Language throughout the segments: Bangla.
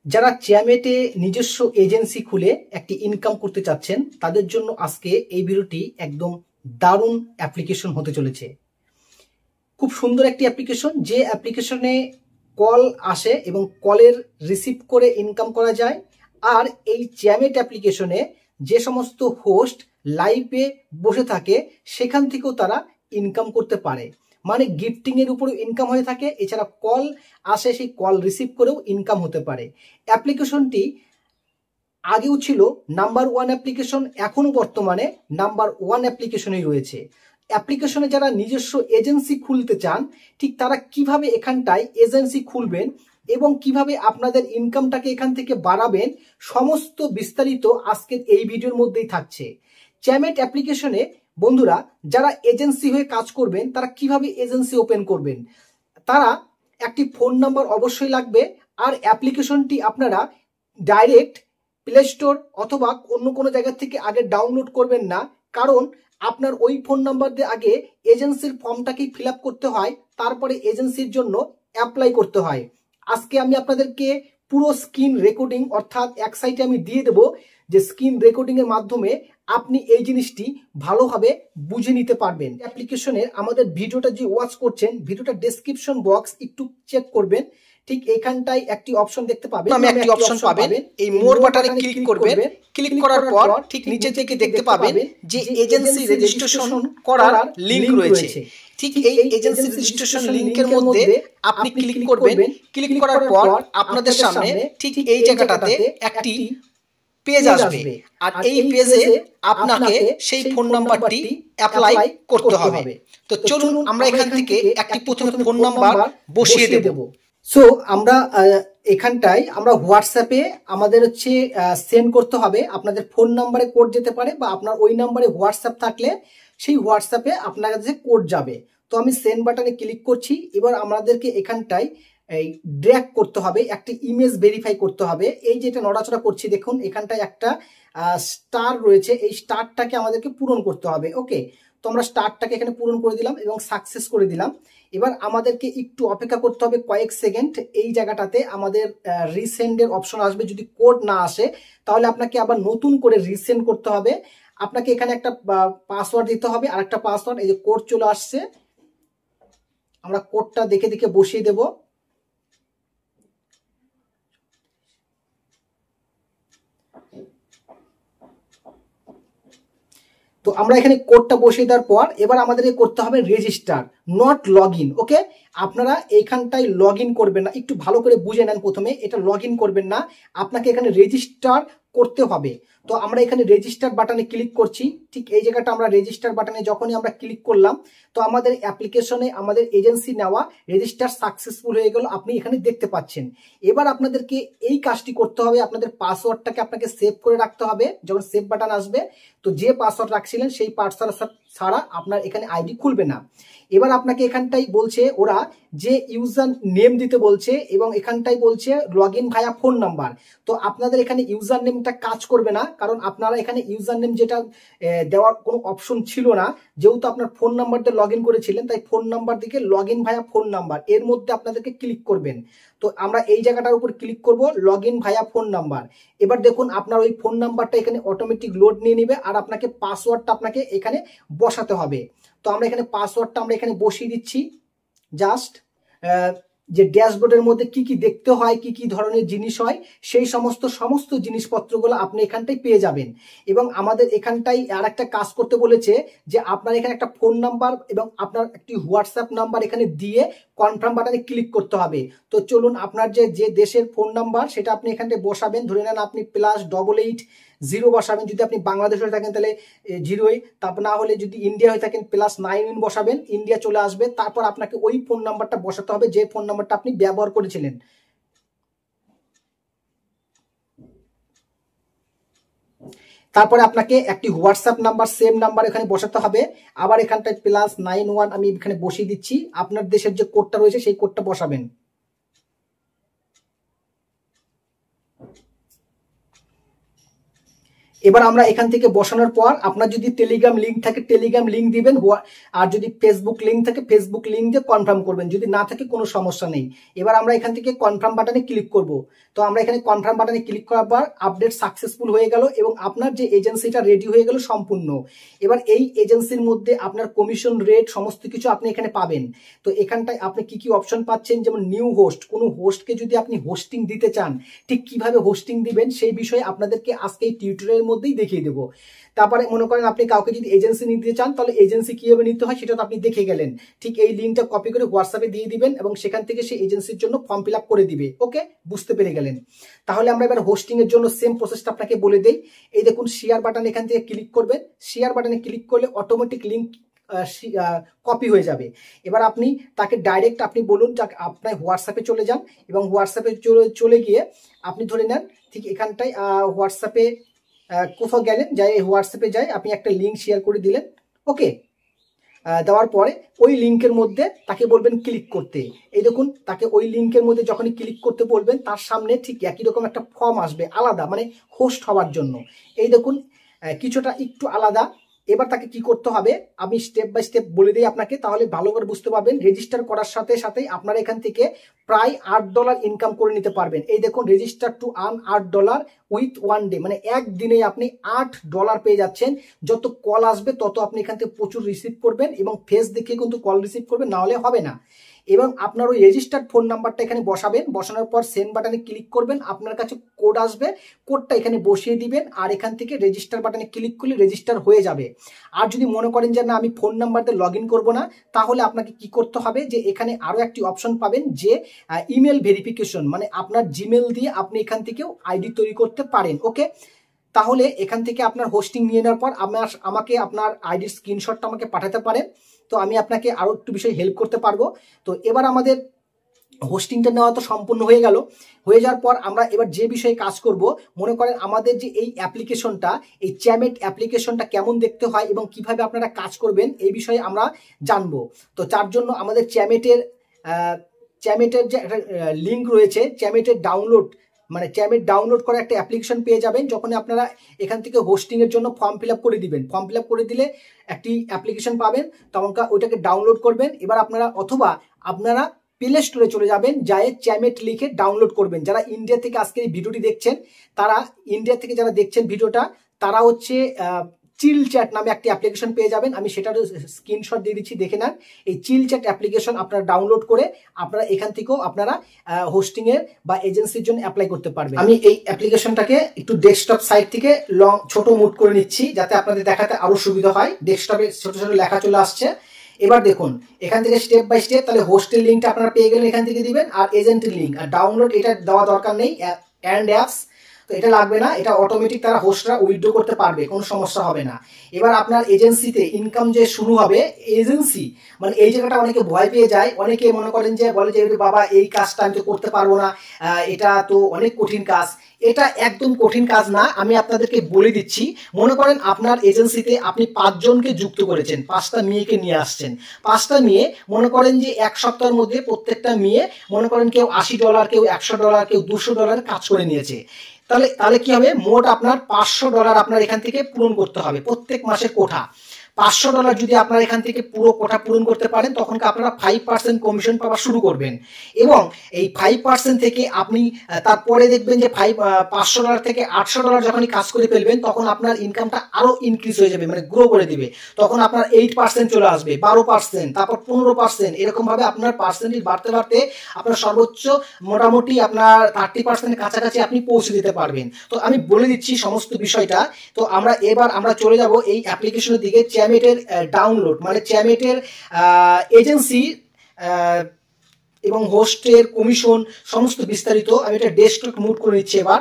যারা চ্যামেটে নিজস্ব এজেন্সি খুলে একটি ইনকাম করতে চাচ্ছেন তাদের জন্য আজকে এই ভিডিওটি একদম দারুণ অ্যাপ্লিকেশন হতে চলেছে। খুব সুন্দর একটি অ্যাপ্লিকেশন, যে অ্যাপ্লিকেশনে কল আসে এবং কলের রিসিভ করে ইনকাম করা যায়। আর এই চ্যামেট অ্যাপ্লিকেশনে যে সমস্ত হোস্ট লাইভে বসে থাকে সেখান থেকেও তারা ইনকাম করতে পারে, মানে গিফটিং এর উপরেও ইনকাম হয়ে থাকে। এছাড়া কল আসে, সেই কল রিসিভ করেও ইনকাম হতে পারে। অ্যাপ্লিকেশনটি আগেও ছিল নাম্বার ওয়ান অ্যাপ্লিকেশন, এখনো বর্তমানে নাম্বার ওয়ান অ্যাপ্লিকেশনেই রয়েছে। অ্যাপ্লিকেশনে যারা নিজস্ব এজেন্সি খুলতে চান, ঠিক তারা কিভাবে এখানটায় এজেন্সি খুলবেন এবং কিভাবে আপনাদের ইনকামটাকে এখান থেকে বাড়াবেন, সমস্ত বিস্তারিত আজকের এই ভিডিওর মধ্যেই থাকছে। চ্যামেট অ্যাপ্লিকেশনে বন্ধুরা যারা এজেন্সি হয়ে কাজ করবেন তারা কিভাবে এজেন্সি ওপেন করবেন, তারা একটি ফোন নাম্বার অবশ্যই লাগবে। আর অ্যাপ্লিকেশনটি আপনারা ডাইরেক্ট প্লে স্টোর অথবা অন্য কোনো জায়গা থেকে আগে ডাউনলোড করবেন না, কারণ আপনার ওই ফোন নাম্বার দিয়ে আগে এজেন্সির ফর্মটাকেই ফিল আপ করতে হয়, তারপরে এজেন্সির জন্য অ্যাপ্লাই করতে হয়। আজকে আমি আপনাদেরকে পুরো স্ক্রিন রেকর্ডিং অর্থাৎ এক সাইটে আমি দিয়ে দেবো, যে স্ক্রিন রেকর্ডিং এর মাধ্যমে আপনি এই জিনিসটি ভালোভাবে বুঝে নিতে পারবেন। অ্যাপ্লিকেশনের আমাদের ভিডিওটা যে ওয়াচ করছেন, ভিডিওটা ডেসক্রিপশন বক্স একটু চেক করবেন, ঠিক এখানটায় একটি অপশন দেখতে পাবেন, একটি অপশন পাবেন, এই মোর বাটনে ক্লিক করবেন। ক্লিক করার পর ঠিক নিচে থেকে দেখতে পাবেন যে এজেন্সি রেজিস্ট্রেশন করার লিংক রয়েছে। ঠিক এই এজেন্সি রেজিস্ট্রেশন লিংকের মধ্যে আপনি ক্লিক করবেন। ক্লিক করার পর আপনাদের সামনে ঠিক এই জায়গাটাতে একটি পেজ আসবে, আর এই পেজে আপনাকে সেই ফোন নাম্বারটি অ্যাপ্লাই করতে হবে। তো চলুন আমরা এখান থেকে একটি প্রথমে ফোন নাম্বার বসিয়ে দেব। সো আমরা এখানটায় আমরা হোয়াটসঅ্যাপে আমাদের সেন্ড করতে হবে। আপনাদের ফোন নাম্বারে কোড যেতে পারে, বা আপনার ওই নাম্বারে হোয়াটসঅ্যাপ থাকলে সেই হোয়াটসঅ্যাপে আপনার কাছে কোড যাবে। তো আমি সেন্ড বাটনে ক্লিক করছি। এবার আমাদেরকে এখানটায় এই ড্র্যাগ করতে হবে, একটা ইমেজ ভেরিফাই করতে হবে। এই যেটা নড়াচড়া করছি দেখুন, এখানটায় একটা স্টার রয়েছে, এই স্টারটাকে আমাদেরকে পূরণ করতে হবে। ওকে, তো আমরা স্টারটাকে এখানে পূরণ করে দিলাম এবং সাকসেস করে দিলাম। এবার আমাদেরকে একটু অপেক্ষা করতে হবে কয়েক সেকেন্ড। এই জায়গাটাতে আমাদের রিসেন্ডের অপশন আসবে। যদি কোড না আসে তাহলে আপনাকে আবার নতুন করে রিসেন্ড করতে হবে। আপনাকে এখানে একটা পাসওয়ার্ড দিতে হবে, আর একটা পাসওয়ার্ড। এই যে কোড চলে আসছে, আমরা কোডটা দেখে দেখে বসিয়ে দেব। তো আমরা এখানে কোডটা বসিয়ে দেওয়ার পর এবার আমাদেরকে করতে হবে রেজিস্টার, নট লগ ইন। ওকে, আপনারা এইখানটায় লগ ইন করবেন না, একটু ভালো করে বুঝে নেন। প্রথমে এটা লগ ইন করবেন না, আপনাকে এখানে রেজিস্টার করতে হবে। তো আমরা এখানে রেজিস্টার বাটনে ক্লিক করছি। ঠিক এই জায়গাটা আমরা রেজিস্টার বাটনে যখনই আমরা ক্লিক করলাম, তো আমাদের অ্যাপ্লিকেশনে আমাদের এজেন্সি নেওয়া রেজিস্টার সাকসেসফুল হয়ে গেল, আপনি এখানে দেখতে পাচ্ছেন। এবার আপনাদেরকে এই কাজটি করতে হবে, আপনাদের পাসওয়ার্ডটাকে আপনাকে সেভ করে রাখতে হবে। যখন সেভ বাটন আসবে, তো যে পাসওয়ার্ড রাখছিলেন সেই পাসওয়ার্ড ছাড়া আপনার এখানে আইডি খুলবে না। এবার আপনাকে এখানটাই বলছে ওরা যে ইউজার নেম দিতে বলছে, এবং এখানটাই বলছে log in via phone number. তো আপনাদের এখানে ইউজার নেমটা কাজ করবে না, কারণ আপনারা এখানে ইউজার নেম যেটা দেওয়ার কোনো অপশন ছিল না, যেহেতু আপনার ফোন নাম্বার দিয়ে লগ ইন করেছিলেন, তাই ফোন নাম্বার দিকে log in via phone number এর মধ্যে আপনাদেরকে ক্লিক করবেন। তো আমরা এই জায়গাটার উপর ক্লিক করব, log in via phone number. এবার দেখুন আপনার ওই ফোন নাম্বারটা এখানে অটোমেটিক লোড নিয়ে নেবে, আর আপনাকে পাসওয়ার্ডটা আপনাকে এখানে বসাতে হবে। তো আমরা এখানে পাসওয়ার্ডটা আমরা এখানে বসিয়ে দিচ্ছি। জাস্ট যে ড্যাশবোর্ডের মধ্যে কি কি দেখতে হয়, কি কি ধরনের জিনিস হয়, সেই সমস্ত জিনিসপত্রগুলো আপনি এখানটায় পেয়ে যাবেন। এবং আমাদের এখানটাই আর একটা কাজ করতে বলেছে, যে আপনার এখানে একটা ফোন নাম্বার এবং আপনার একটি হোয়াটসঅ্যাপ নাম্বার এখানে দিয়ে কনফার্ম বাটনে ক্লিক করতে হবে। তো চলুন, আপনার যে দেশের ফোন নাম্বার সেটা আপনি এখানটায় বসাবেন। ধরে নেন আপনি +88 বসাবেন, যদি আপনি বাংলাদেশ হয়ে থাকেন তাহলে 0, তারপর না হলে যদি ইন্ডিয়া হয়ে থাকেন +9 বসাবেন, ইন্ডিয়া চলে আসবে। তারপর আপনাকে ওই ফোন নাম্বারটা বসাতে হবে যে ফোন নাম্বারটা আপনি ব্যবহার করেছিলেন। তারপরে আপনাকে একটি হোয়াটসঅ্যাপ নাম্বার, সেম নাম্বার এখানে বসাতে হবে। আবার এখানটায় +91 আমি এখানে বসিয়ে দিচ্ছি। আপনার দেশের যে কোডটা রয়েছে সেই কোডটা বসাবেন। এবার আমরা এখান থেকে বসানোর পর আপনার যদি টেলিগ্রাম লিঙ্ক থাকে টেলিগ্রাম লিঙ্ক দিবেন, আর যদি ফেসবুক লিঙ্ক থাকে ফেসবুক লিঙ্ক দিয়ে কনফার্ম করবেন, যদি না থাকে কোনো সমস্যা নেই। এবার আমরা এখান থেকে কনফার্ম বাটনে ক্লিক করব। তো আমরা এখানে কনফার্ম বাটনে ক্লিক করার পর আপডেট সাকসেসফুল হয়ে গেল এবং আপনার যে এজেন্সিটা রেডি হয়ে গেল সম্পূর্ণ। এবার এই এজেন্সির মধ্যে আপনার কমিশন রেট সমস্ত কিছু আপনি এখানে পাবেন। তো এখানটায় আপনি কি কি অপশন পাচ্ছেন, যেমন নিউ হোস্ট, কোনো হোস্টকে যদি আপনি হোস্টিং দিতে চান ঠিক কিভাবে হোস্টিং দিবেন সেই বিষয়ে আপনাদেরকে আজকে এই টিউটোরিয়ালের মধ্যেই দেখিয়ে দেবো। তারপরে মনে করেন আপনি কাউকে যদি এজেন্সি নিতে চান তাহলে এজেন্সি কিভাবে নিতে হয় সেটা তো আপনি দেখে গেলেন। ঠিক এই লিঙ্কটা কপি করে হোয়াটসঅ্যাপে দিয়ে দিবেন এবং সেখান থেকে সেই এজেন্সির জন্য ফর্ম ফিল আপ করে দিবে। ওকে, বুঝতে পেরে গেলেন। তাহলে আমরা এবার হোস্টিং এর জন্য সেম প্রসেসটা আপনাকে বলে দেই। এই দেখুন শেয়ার বাটন, এখান থেকে ক্লিক করবেন। শেয়ার বাটনে ক্লিক করলে অটোমেটিক লিঙ্ক কপি হয়ে যাবে। এবার আপনি তাকে ডাইরেক্ট আপনি বলুন যে আপনার হোয়াটসঅ্যাপে চলে যান এবং হোয়াটসঅ্যাপে চলে গিয়ে আপনি ধরে নেন ঠিক এখানটায় হোয়াটসঅ্যাপে কোথাও গেলেন, যাই হোয়াটসঅ্যাপে যাই আপনি একটা লিঙ্ক শেয়ার করে দিলেন। ওকে, দেওয়ার পরে ওই লিঙ্কের মধ্যে তাকে বলবেন ক্লিক করতে। এই দেখুন তাকে ওই লিঙ্কের মধ্যে যখনই ক্লিক করতে বলবেন তার সামনে ঠিক একই রকম একটা ফর্ম আসবে আলাদা, মানে হোস্ট হওয়ার জন্য। এই দেখুন কিছুটা একটু আলাদা। এবার তাকে কি করতে হবে আমি স্টেপ বাই স্টেপ বলে দিই আপনাকে, তাহলে ভালো করে বুঝতে পারবেন। রেজিস্টার করার সাথে সাথেই আপনারা এখান থেকে প্রায় $8 ইনকাম করে নিতে পারবেন। এই দেখুন register to earn $8 with 1 day, মানে একদিনে আপনি $8 পেয়ে যাচ্ছেন। যত কল আসবে তত আপনি এখান থেকে প্রচুর রিসিভ করবেন এবং ফেস দেখে কিন্তু কল রিসিভ করবেন, না হলে হবে না। এবং আপনার ওই রেজিস্টার্ড ফোন নাম্বারটা এখানে বসাবেন, বসানোর পর সেন্ড বাটনে ক্লিক করবেন, আপনার কাছে কোড আসবে, কোডটা এখানে বসিয়ে দিবেন আর এখান থেকে রেজিস্টার বাটনে ক্লিক করলে রেজিস্টার হয়ে যাবে। আর যদি মনে করেন যে না আমি ফোন নাম্বার দিয়ে লগ ইন করবো না, তাহলে আপনাকে কি করতে হবে যে এখানে আরও একটি অপশন পাবেন যে ইমেল ভেরিফিকেশন, মানে আপনার জিমেল দিয়ে আপনি এখান থেকেও আইডি তৈরি করতে পারেন। ওকে, তাহলে এখান থেকে আপনার হোস্টিং নিয়ে নেওয়ার পর আমাকে আপনার আইডির স্ক্রিনশটটা আমাকে পাঠাতে পারেন, তো আমি আপনাকে আরও একটু বিষয়ে হেল্প করতে পারবো। তো এবার আমাদের হোস্টিংটা নেওয়া তো সম্পূর্ণ হয়ে গেল। হয়ে যাওয়ার পর আমরা এবার যে বিষয়ে কাজ করব, মনে করেন আমাদের যে এই অ্যাপ্লিকেশনটা, এই চ্যামেট অ্যাপ্লিকেশনটা কেমন দেখতে হয় এবং কিভাবে আপনারা কাজ করবেন এই বিষয়ে আমরা জানবো। তো তার জন্য আমাদের চ্যামেটের যে একটা লিঙ্ক রয়েছে, চ্যামেটের ডাউনলোড, মানে চ্যামেট ডাউনলোড করা একটা অ্যাপ্লিকেশন পেয়ে যাবেন। যখন আপনারা এখান থেকে হোস্টিং এর জন্য ফর্ম ফিল আপ করে দিবেন, ফর্ম ফিল আপ করে দিলে একটি অ্যাপ্লিকেশন পাবেন, তখন ওইটাকে ডাউনলোড করবেন। এবার আপনারা প্লে স্টোরে চলে যাবেন, যায় চ্যামেট লিখে ডাউনলোড করবেন। যারা ইন্ডিয়া থেকে আজকে এই ভিডিওটি দেখছেন, ইন্ডিয়া থেকে যারা দেখছেন ভিডিওটা, তারা হচ্ছে চিল চ্যাট নামে একটি অ্যাপ্লিকেশন পেয়ে যাবেন। আমি সেটার স্ক্রিনশট দিয়ে দিচ্ছি, দেখে নেন। এই চিল চ্যাট অ্যাপ্লিকেশন আপনারা ডাউনলোড করে আপনারা এখান থেকেও আপনারা হোস্টিং এর বা এজেন্সির জন্য অ্যাপ্লাই করতে পারবেন। আমি এই অ্যাপ্লিকেশনটাকে একটু ডেস্কটপ সাইড থেকে ছোট মুভ করে নিচ্ছি যাতে আপনাদের দেখাতে আরো সুবিধা হয়। ডেস্কটপে ছোট ছোট লেখা চলে আসছে। এবার দেখুন এখান থেকে স্টেপ বাই স্টেপ, তাহলে হোস্টের লিঙ্কটা আপনারা পেয়ে গেলেন, এখান থেকে দিবেন। আর এজেন্টের লিঙ্ক আর ডাউনলোড এটা দেওয়া দরকার নেই, অ্যান্ড অ্যাপস তো এটা লাগবে না, এটা অটোমেটিক তারা হোস্টরা উইথড্র করতে পারবে, কোনো সমস্যা হবে না। এবার আপনার এজেন্সিতে ইনকাম যে শুরু হবে, এজেন্সি মানে এই জায়গাটা অনেকে ভয় পেয়ে যায়। অনেকে মনে করেন যে বলে যে বাবা এই কাজটা আমি তো করতে পারবো না, এটা তো অনেক কঠিন কাজ। এটা একদম কঠিন কাজ না, আমি আপনাদেরকে বলে দিচ্ছি। মনে করেন আপনার এজেন্সিতে আপনি 5 জনকে যুক্ত করেছেন, 5টা মেয়েকে নিয়ে আসছেন। 5টা মেয়ে মনে করেন যে এক সপ্তাহের মধ্যে প্রত্যেকটা মেয়ে মনে করেন কেউ $80, কেউ $100, কেউ $200 কাজ করে নিয়েছে। তাহলে কি হবে, মোট আপনার $500 আপনার এখান থেকে পূরণ করতে হবে প্রত্যেক মাসের কোঠা। $500 যদি আপনারা এখান থেকে পুরো কোঠা পূরণ করতে পারেন, তখন আপনারা 5% কমিশন পাওয়া শুরু করবেন। এবং এই 5% থেকে আপনি তারপরে দেখবেন যে $500 থেকে $800 যখনই কাজ করে ফেলবেন, তখন আপনার ইনকামটা আরো ইনক্রিজ হয়ে যাবে, মানে গ্রো করে দিবে। তখন আপনার 8% চলে আসবে, 12%, তারপর 15%, এরকম ভাবে আপনার পার্সেন্টেজ বাড়তে বাড়তে আপনার সর্বোচ্চ মোটামুটি আপনার 30% কাছাকাছি আপনি পৌঁছে দিতে পারবেন। তো আমি বলে দিচ্ছি সমস্ত বিষয়টা। তো আমরা চলে যাব এই অ্যাপ্লিকেশনের দিকে। চ্যামেটের ডাউনলোড, মানে চ্যামেটের এজেন্সি এবং হোস্টের কমিশন সমস্ত বিস্তারিত আমি এটা ডেস্কটপ মুভ করে নিচ্ছি। এবার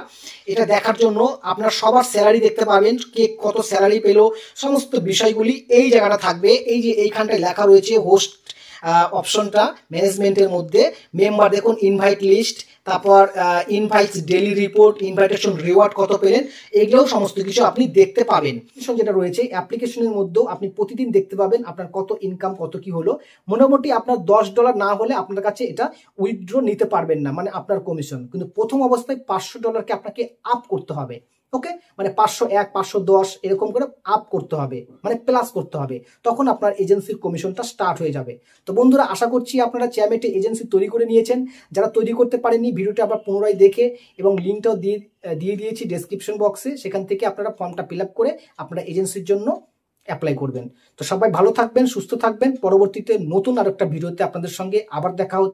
এটা দেখার জন্য আপনার সবার স্যালারি দেখতে পাবেন, কে কত স্যালারি পেলো, সমস্ত বিষয়গুলি এই জায়গাটা থাকবে। এই যে এইখানটায় লেখা রয়েছে হোস্ট অপশনটা, ম্যানেজমেন্টের মধ্যে মেম্বার দেখুন, ইনভাইট লিস্ট, তারপর invites daily report, invitation reward কত পেলেন, এগুলোও সমস্ত কিছু আপনি দেখতে পাবেন। যেটা রয়েছে অ্যাপ্লিকেশনের মধ্যেও আপনি প্রতিদিন দেখতে পাবেন আপনার কত ইনকাম, কত কি হলো। মোটামুটি আপনার $10 না হলে আপনার কাছে এটা উইথড্র নিতে পারবেন না, মানে আপনার কমিশন। কিন্তু প্রথম অবস্থায় $500কে আপনাকে আপ করতে হবে। ওকে, মানে 501, 510 এরকম করে আপ করতে হবে, মানে প্লাস করতে হবে, তখন আপনার এজেন্সির কমিশনটা স্টার্ট হয়ে যাবে। তো বন্ধুরা, আশা করছি আপনারা চ্যামেটে এজেন্সি তৈরি করে নিয়েছেন। যারা তৈরি করতে পারেননি, ভিডিওটা আবার পুনরায় দেখে এবং লিঙ্কটাও দিয়ে দিয়েছি ডেসক্রিপশন বক্সে, সেখান থেকে আপনারা ফর্মটা ফিল আপ করে আপনারা এজেন্সির জন্য অ্যাপ্লাই করবেন। তো সবাই ভালো থাকবেন, সুস্থ থাকবেন। পরবর্তীতে নতুন আরেকটা ভিডিওতে আপনাদের সঙ্গে আবার দেখা হচ্ছে।